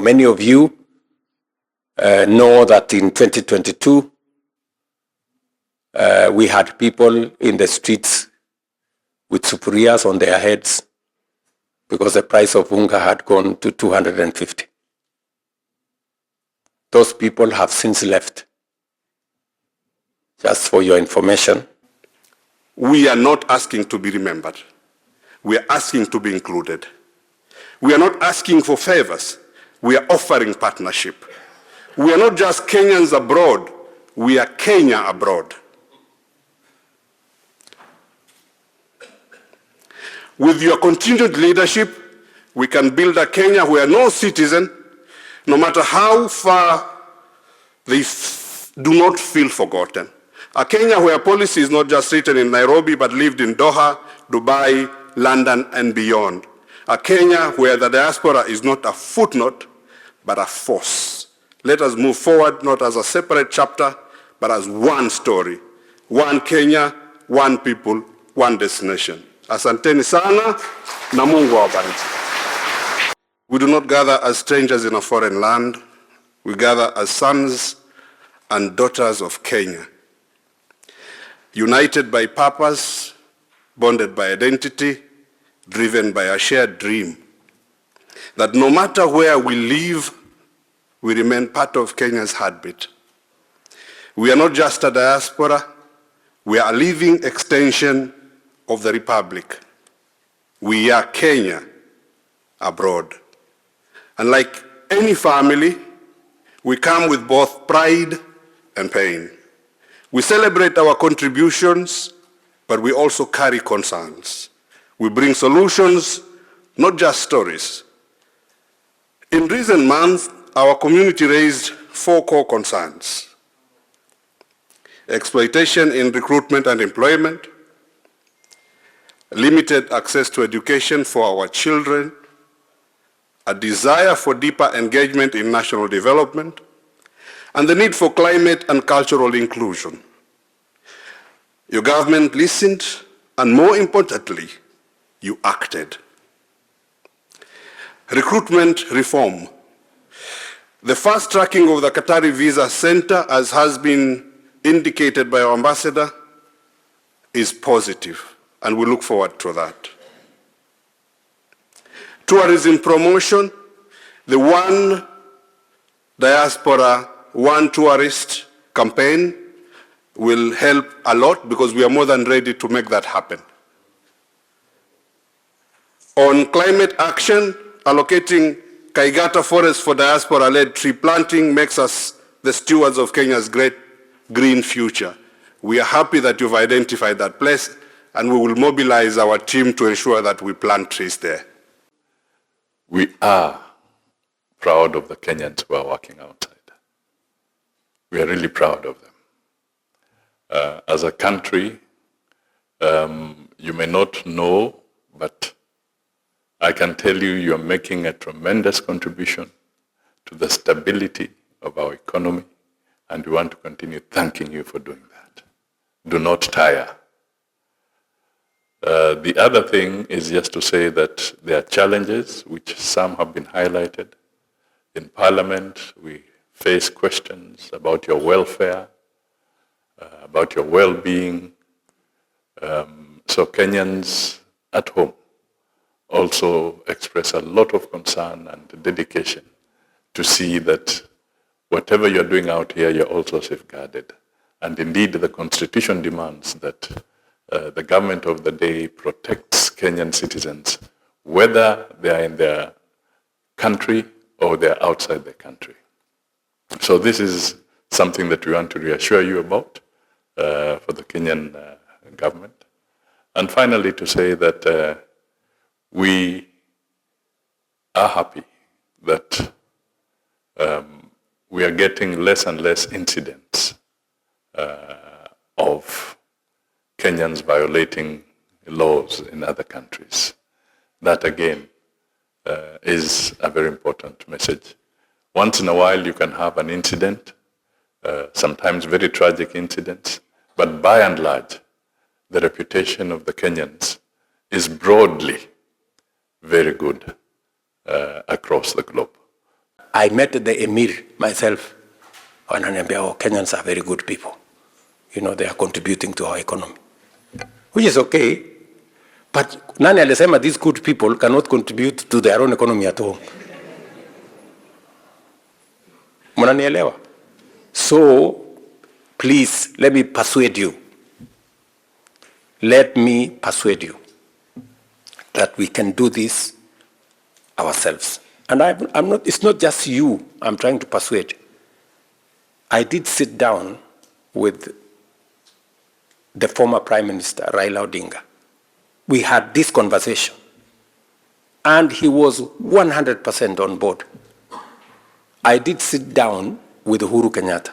Many of you know that in 2022, we had people in the streets with sufurias on their heads because the price of unga had gone to 250. Those people have since left. Just for your information. We are not asking to be remembered. We are asking to be included. We are not asking for favors. We are offering partnership. We are not just Kenyans abroad. We are Kenya abroad. With your continued leadership, we can build a Kenya where no citizen, no matter how far they do not feel forgotten. A Kenya where policy is not just written in Nairobi, but lived in Doha, Dubai, London, and beyond. A Kenya where the diaspora is not a footnote, but a force. Let us move forward, not as a separate chapter, but as one story. One Kenya, one people, one destination. Asanteni sana, na Mungu awabariki. We do not gather as strangers in a foreign land. We gather as sons and daughters of Kenya. United by purpose, bonded by identity, driven by a shared dream. That no matter where we live, we remain part of Kenya's heartbeat. We are not just a diaspora, we are a living extension of the Republic. We are Kenya abroad. And like any family, we come with both pride and pain. We celebrate our contributions, but we also carry concerns. We bring solutions, not just stories. In recent months, our community raised 4 core concerns: exploitation in recruitment and employment, limited access to education for our children, a desire for deeper engagement in national development, and the need for climate and cultural inclusion. Your government listened, and more importantly, you acted. Recruitment reform. The fast tracking of the Qatari Visa Center, as has been indicated by our ambassador, is positive, and we look forward to that. Tourism promotion, the One Diaspora, One Tourist campaign will help a lot because we are more than ready to make that happen. On climate action, allocating Kaigata Forest for diaspora-led tree planting makes us the stewards of Kenya's great green future. We are happy that you've identified that place, and we will mobilize our team to ensure that we plant trees there. We are proud of the Kenyans who are working outside. We are really proud of them. As a country, you may not know, but I can tell you, you are making a tremendous contribution to the stability of our economy, and we want to continue thanking you for doing that. Do not tire. The other thing is just to say that there are challenges, which some have been highlighted. In Parliament, we face questions about your welfare, about your well-being. So Kenyans at home also express a lot of concern and dedication to see that whatever you're doing out here, you're also safeguarded. And indeed, the Constitution demands that the government of the day protects Kenyan citizens, whether they are in their country or they are outside their country. So this is something that we want to reassure you about for the Kenyan government. And finally, to say that we are happy that we are getting less and less incidents of Kenyans violating laws in other countries. That again is a very important message. Once in a while you can have an incident, sometimes very tragic incidents, but by and large, the reputation of the Kenyans is broadly very good across the globe. I met the Emir myself. Wananiambia, oh, Kenyans are very good people. You know, they are contributing to our economy. Which is okay. But nani alisema these good people cannot contribute to their own economy at home? Mnanielewa? So, please, let me persuade you. Let me persuade you that we can do this ourselves. And I'm not, it's not just you I'm trying to persuade. I did sit down with the former Prime Minister, Raila Odinga. We had this conversation, and he was 100% on board. I did sit down with Uhuru Kenyatta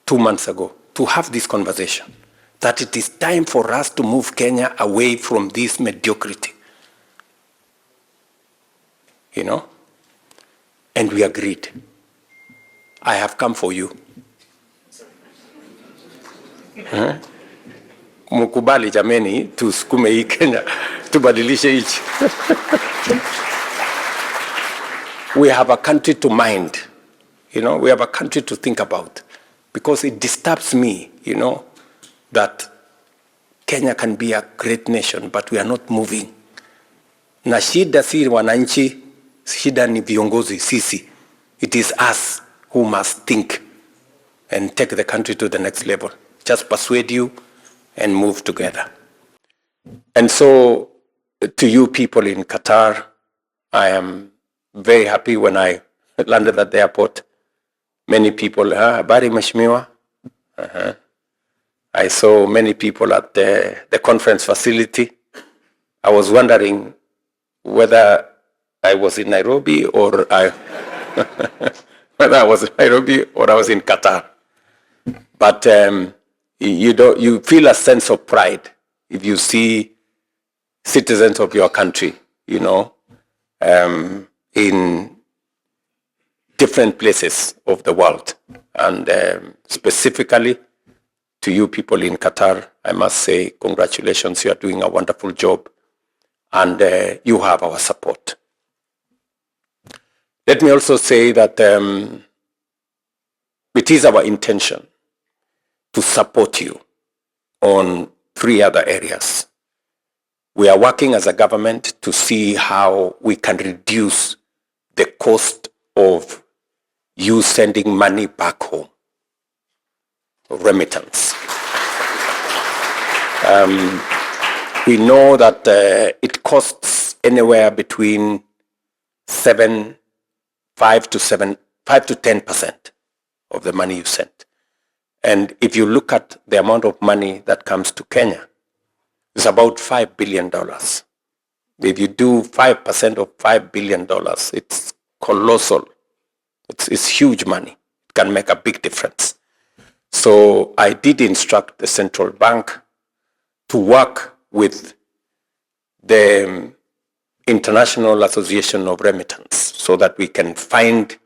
2 months ago to have this conversation, that it is time for us to move Kenya away from this mediocrity. You know? And we agreed. I have come for you. Mukubali jameni, tusukume hii Kenya, tubadilishe hichi. We have a country to mind. You know, we have a country to think about. Because it disturbs me, you know, that Kenya can be a great nation, but we are not moving. Na shida si wananchi, shida ni viongozi sisi. It is us who must think and take the country to the next level. Just persuade you and move together. And so, to you people in Qatar, I am very happy when I landed at the airport. Many people, habari mheshimiwa. I saw many people at the conference facility. I was wondering whether I was in Nairobi or whether I was in Nairobi or I was in Qatar. But you feel a sense of pride if you see citizens of your country, you know, in different places of the world. And specifically to you people in Qatar, I must say congratulations, you are doing a wonderful job, and you have our support. Let me also say that it is our intention to support you on 3 other areas. We are working as a government to see how we can reduce the cost of you sending money back home, remittance. We know that it costs anywhere between 5 to 10% of the money you send. And if you look at the amount of money that comes to Kenya, it's about $5 billion. If you do 5% of $5 billion, it's colossal. It's huge money. It can make a big difference. So I did instruct the central bank to work with the International Association of Remittance so that we can find,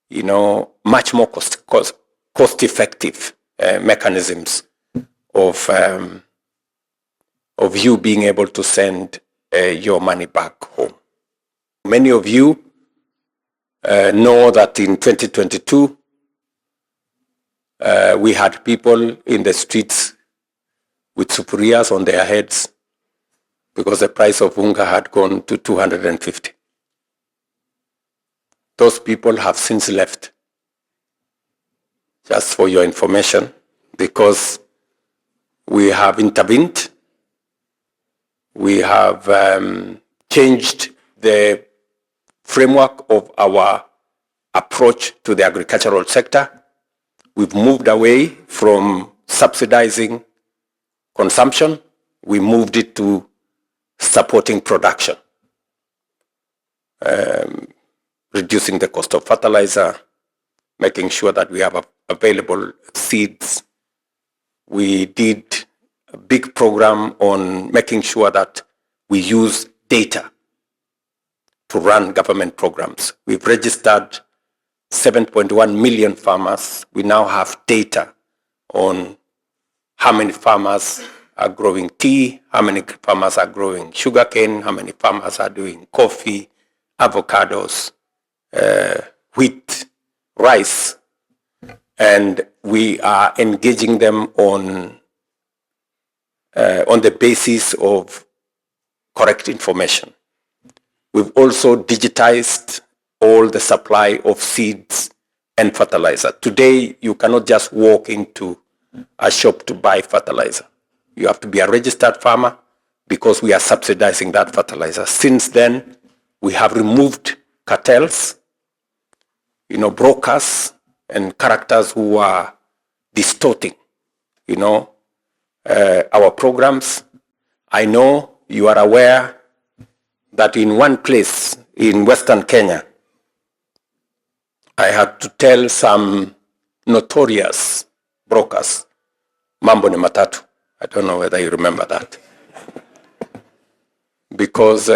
you know, much more cost-effective mechanisms of you being able to send your money back home. Many of you know that in 2022, we had people in the streets with sufurias on their heads because the price of unga had gone to 250. Those people have since left, just for your information, because we have intervened. We have changed the framework of our approach to the agricultural sector. We've moved away from subsidizing consumption. We moved it to supporting production, reducing the cost of fertilizer, making sure that we have available seeds. We did a big program on making sure that we use data to run government programs. We've registered 7.1 million farmers. We now have data on how many farmers are growing tea, how many farmers are growing sugarcane, how many farmers are doing coffee, avocados, wheat, rice, and we are engaging them on the basis of correct information. We've also digitized all the supply of seeds and fertilizer. Today, you cannot just walk into a shop to buy fertilizer. You have to be a registered farmer because we are subsidizing that fertilizer. Since then, we have removed cartels, brokers and characters who are distorting, our programs. I know you are aware that in one place in Western Kenya, I had to tell some notorious brokers, mambo ni matatu. I don't know whether you remember that. Because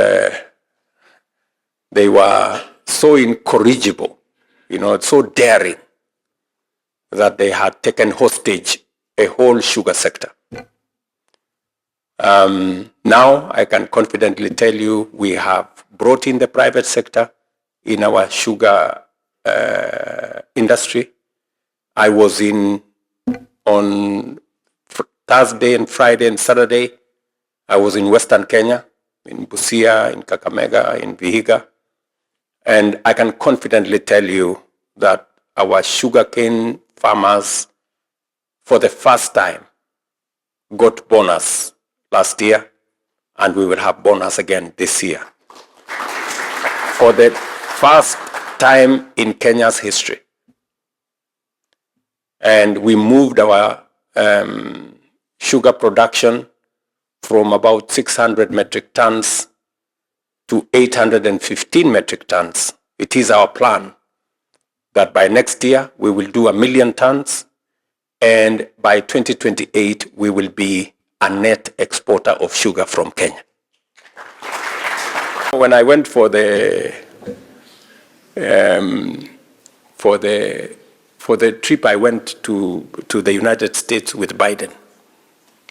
they were so incorrigible, so daring, that they had taken hostage a whole sugar sector. Now I can confidently tell you we have brought in the private sector in our sugar industry. I was on Thursday and Friday and Saturday. I was in Western Kenya, in Busia, in Kakamega, in Vihiga. And I can confidently tell you that our sugarcane farmers, for the first time, got bonus last year, and we will have bonus again this year. For the first time in Kenya's history. And we moved our sugar production from about 600 metric tons to 815 metric tons. It is our plan that by next year we will do 1 million tons, and by 2028 we will be a net exporter of sugar from Kenya. When I went for the trip, I went to the United States with Biden.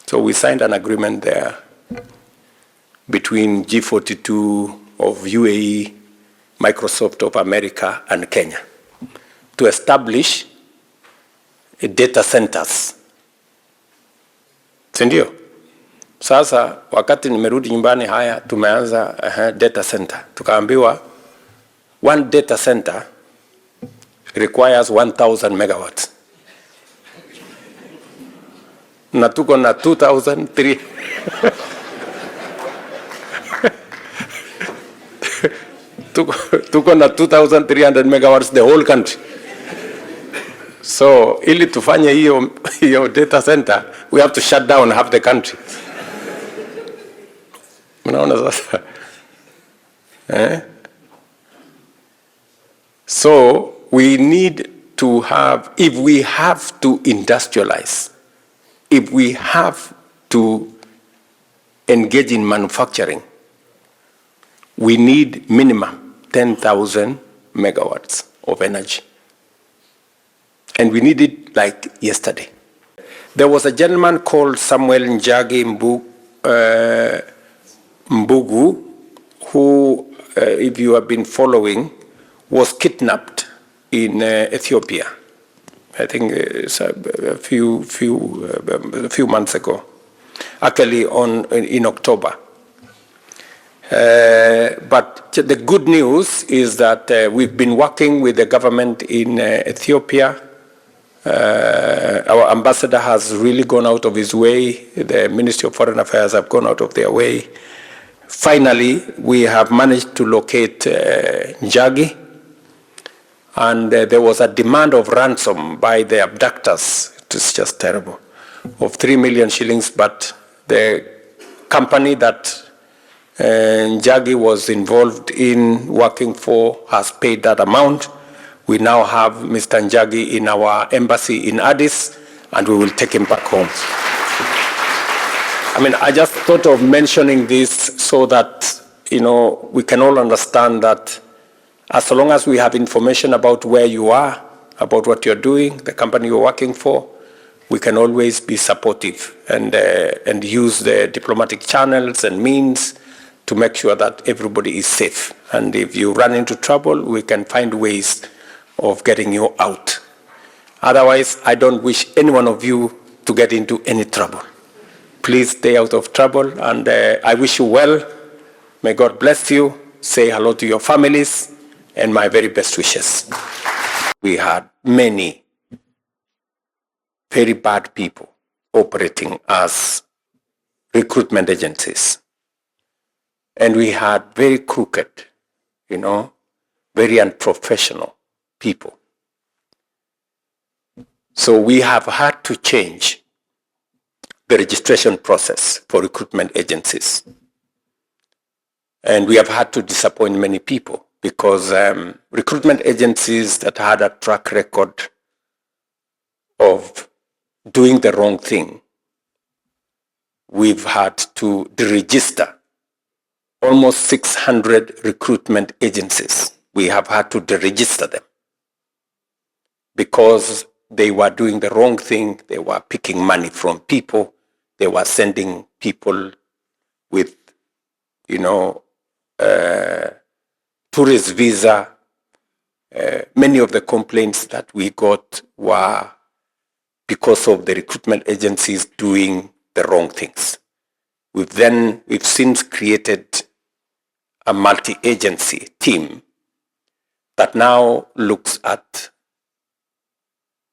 So we signed an agreement there between G42 of UAE, Microsoft of America, and Kenya to establish data centers. Sindio? Sasa wakati nimerudi nyumbani, haya tumeanza data center. Tukaambiwa one data center requires 1,000 megawatts. Na tuko na 2,300. tuko na 2,300 megawatts the whole country. So ili tufanye hiyo data center, we have to shut down half the country. Unaona sasa? So we need to have, if we have to industrialize, if we have to engage in manufacturing, we need minimum 10,000 megawatts of energy. And we need it like yesterday. There was a gentleman called Samuel Njagi Mbugu, who, if you have been following, was kidnapped in Ethiopia. I think it's a few months ago, actually in October. But the good news is that we've been working with the government in Ethiopia. Our ambassador has really gone out of his way. The Ministry of Foreign Affairs have gone out of their way. Finally, we have managed to locate Njagi. And there was a demand of ransom by the abductors. It is just terrible, of 3 million shillings. But the company that Njagi was involved in working for has paid that amount. We now have Mr. Njagi in our embassy in Addis, and we will take him back home. I mean, I just thought of mentioning this so that, we can all understand that as long as we have information about where you are, about what you're doing, the company you're working for, we can always be supportive and use the diplomatic channels and means to make sure that everybody is safe. And if you run into trouble, we can find ways of getting you out. Otherwise, I don't wish any one of you to get into any trouble. Please stay out of trouble, and I wish you well. May God bless you. Say hello to your families, and my very best wishes. We had many very bad people operating as recruitment agencies. And we had very crooked, very unprofessional people. So we have had to change the registration process for recruitment agencies. And we have had to disappoint many people because recruitment agencies that had a track record of doing the wrong thing, we've had to deregister almost 600 recruitment agencies. We have had to deregister them because they were doing the wrong thing. They were picking money from people. They were sending people with, tourist visa. Many of the complaints that we got were because of the recruitment agencies doing the wrong things. We've since created a multi-agency team that now looks at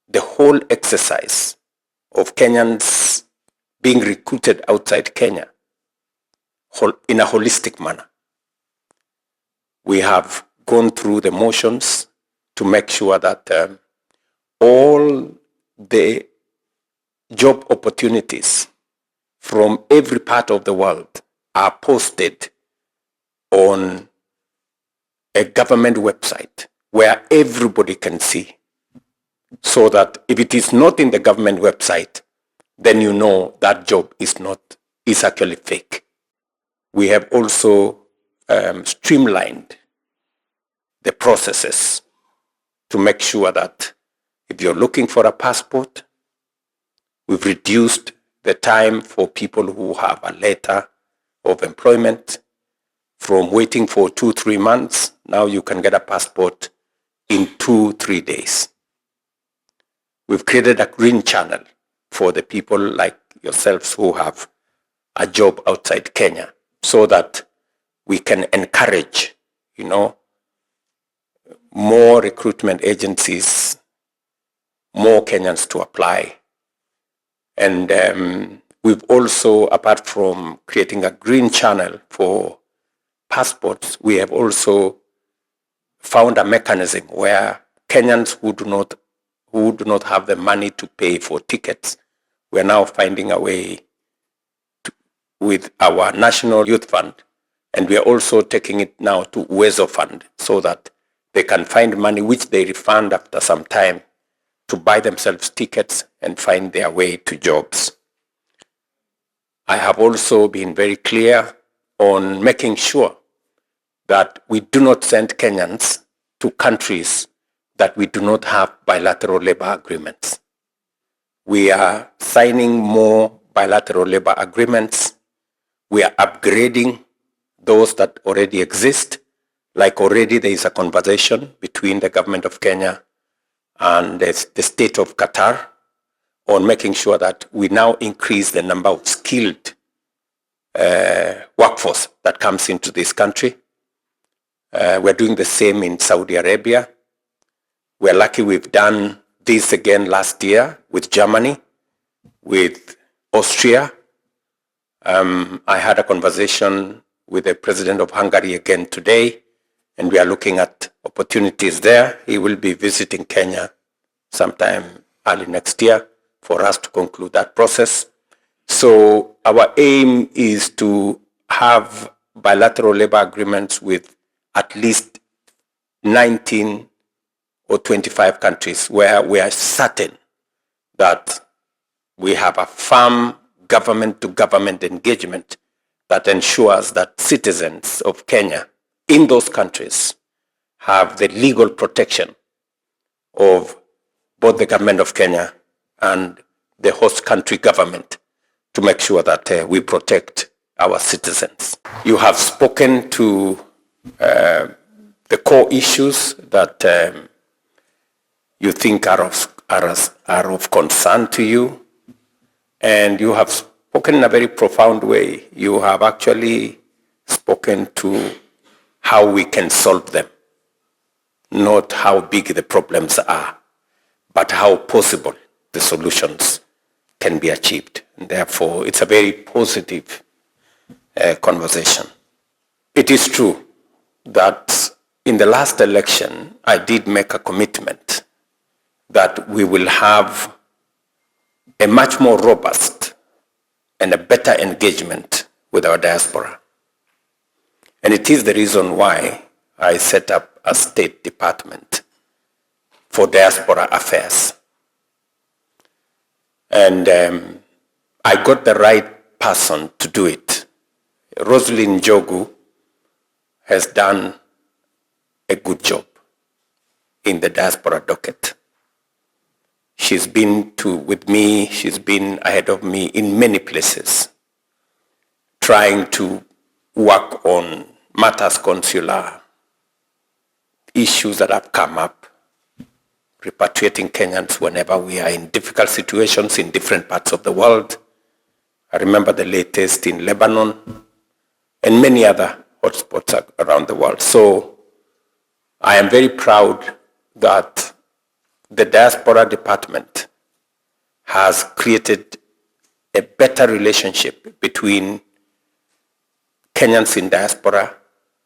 the whole exercise of Kenyans being recruited outside Kenya in a holistic manner. We have gone through the motions to make sure that all the job opportunities from every part of the world are posted on a government website where everybody can see, so that if it is not in the government website, then you know that job is actually fake. We have also streamlined the processes to make sure that if you're looking for a passport, we've reduced the time for people who have a letter of employment from waiting for 2-3 months. Now you can get a passport in 2-3 days. We've created a green channel for the people like yourselves who have a job outside Kenya, so that we can encourage, more recruitment agencies, more Kenyans to apply. And we've also, apart from creating a green channel for passports, we have also found a mechanism where Kenyans who do not have the money to pay for tickets, we're now finding a way with our National Youth Fund, and we are also taking it now to Uwezo Fund, so that they can find money which they refund after some time to buy themselves tickets and find their way to jobs. I have also been very clear on making sure that we do not send Kenyans to countries that we do not have bilateral labor agreements. We are signing more bilateral labor agreements. We are upgrading those that already exist. Like already there is a conversation between the government of Kenya and the state of Qatar on making sure that we now increase the number of skilled workforce that comes into this country. We're doing the same in Saudi Arabia. We're lucky we've done this again last year with Germany, with Austria. I had a conversation with the president of Hungary again today, and we are looking at opportunities there. He will be visiting Kenya sometime early next year for us to conclude that process. So our aim is to have bilateral labor agreements with at least 19 or 25 countries where we are certain that we have a firm government-to-government engagement that ensures that citizens of Kenya in those countries have the legal protection of both the government of Kenya and the host country government to make sure that we protect our citizens. You have spoken to the core issues that you think are of concern to you, and you have spoken in a very profound way. You have actually spoken to how we can solve them, not how big the problems are, but how possible the solutions can be achieved. And therefore, it's a very positive conversation. It is true that in the last election, I did make a commitment that we will have a much more robust and a better engagement with our diaspora. And it is the reason why I set up a State Department for Diaspora Affairs. And I got the right person to do it. Rosalind Jogu has done a good job in the diaspora docket. She's been with me, she's been ahead of me in many places, trying to work on matters consular, issues that have come up, repatriating Kenyans whenever we are in difficult situations in different parts of the world. I remember the latest in Lebanon and many other hotspots around the world. So I am very proud that the Diaspora Department has created a better relationship between Kenyans in diaspora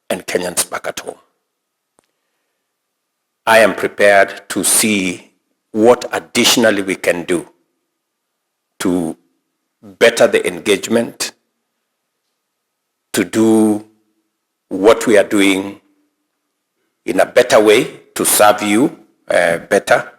and Kenyans back at home. I am prepared to see what additionally we can do to better the engagement, to do what we are doing in a better way to serve you better,